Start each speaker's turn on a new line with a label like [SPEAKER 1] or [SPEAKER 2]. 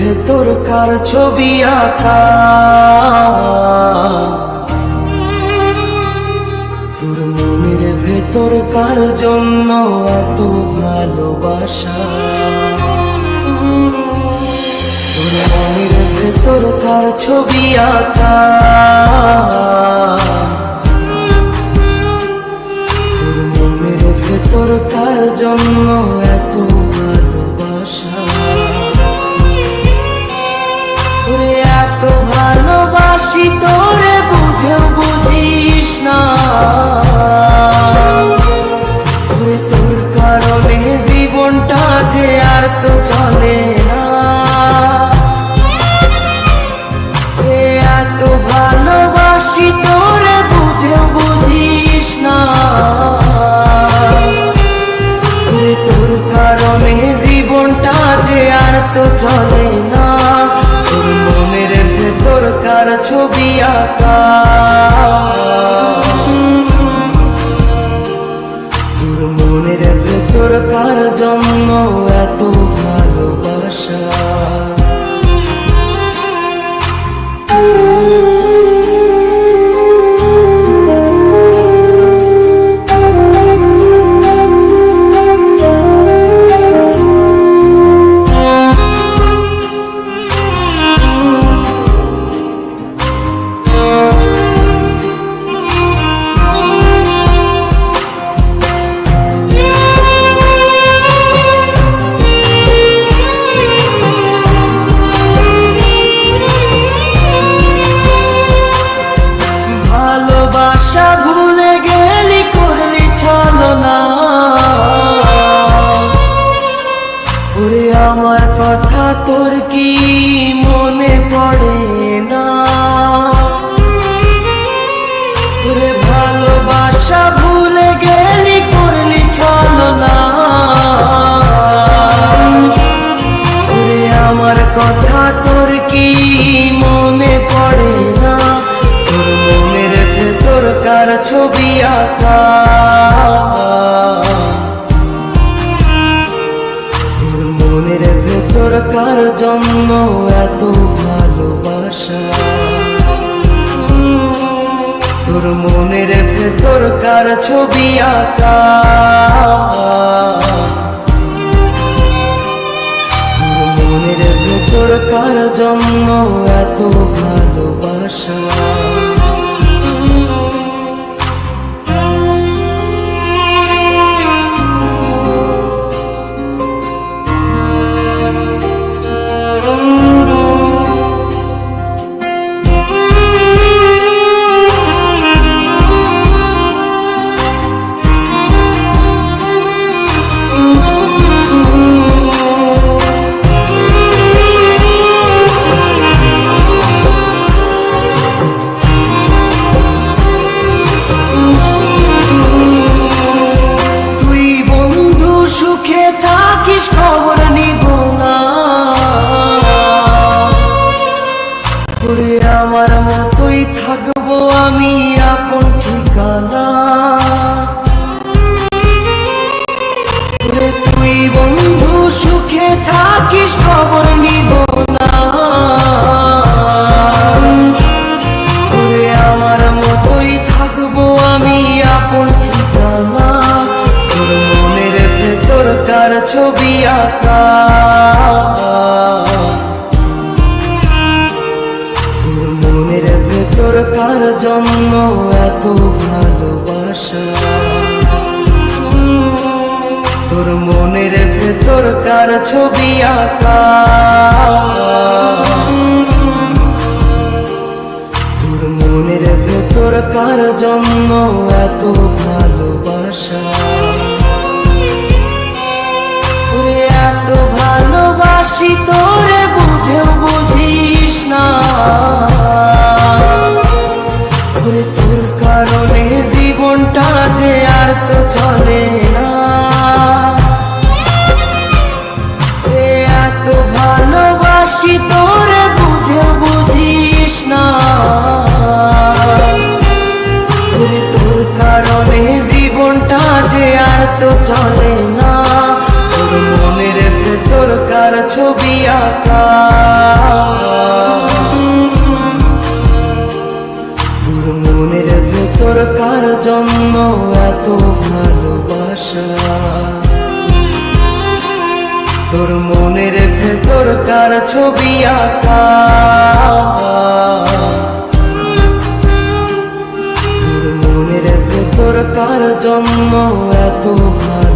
[SPEAKER 1] ভেতর কার ছবি আঁকা, তোর মনের ভেতর কার জন্য এত ভালোবাসা, তোর মনের ভেতর কার ছবি আঁকা, তোর মনের ভেতর কার জন্য এত ভালোবাসা, তোরে এত ভালোবাসি তোরে বুঝেও বুঝিস না, তোরে তোর কারণে জীবনটা যে আর তো চলে না, এত ভালোবাসি তোরে বুঝেও বুঝিস না, তোরে তোর কারণে জীবনটা যে আর তো চলে না, তোর মনের ভেতর কার ছবি আঁকা, তোর মনের ভেতর কার জন্য এত ভালোবাসা। ভালোবাসা ভুলে গেলি করলি ছলনা, ওরে আমার কথা তোর কি মনে পড়ে না, ওরে ভালোবাসা ভুলে গেলি করলি ছলনা, ওরে আমার কথা তোর কি মনে পড়ে না, তোর মনের ভেতর কার ছবি আঁকা, তোর মনের ভেতর কার জন্য এত ভালোবাসা, তোর মনের ভেতর কার ছবি আঁকা, তোর মনের ভেতর কার জন্য এত ভালোবাসা। খবর নিব না, ওরে আমার মতোই থাকবো আমি আপন ঠিকানা, ওরে তুই বন্ধু সুখে থাকিস খবর নিব না, ওরে আমার মতোই থাকবো আমি আপন ঠিকানা, তোর মনের ভেতর কার ছবি আঁকা, তোর মনের ভেতর কার জন্য এত ভালোবাসা, তোর মনের ভেতর কার ছবি আঁকা, তোর মনের ভেতর কার জন্য এত ভালোবাসা, এত ভালোবাসি তোরে বুঝেও বুঝিস না, ওরে তোর কারণে জীবনটা যে আর তো চলে না, এত ভালোবাসি তোরে বুঝেও বুঝিস না, ওরে তোর কারণে জীবনটা যে আর তো চলে না, তোর মনের ভেতর কার ছবি আঁকা। জন্য এত ভালোবাসা, তোর মনের ভেতর কার ছবি আঁকা, তোর মনের ভেতর কার জন্য এত ভালোবাসা।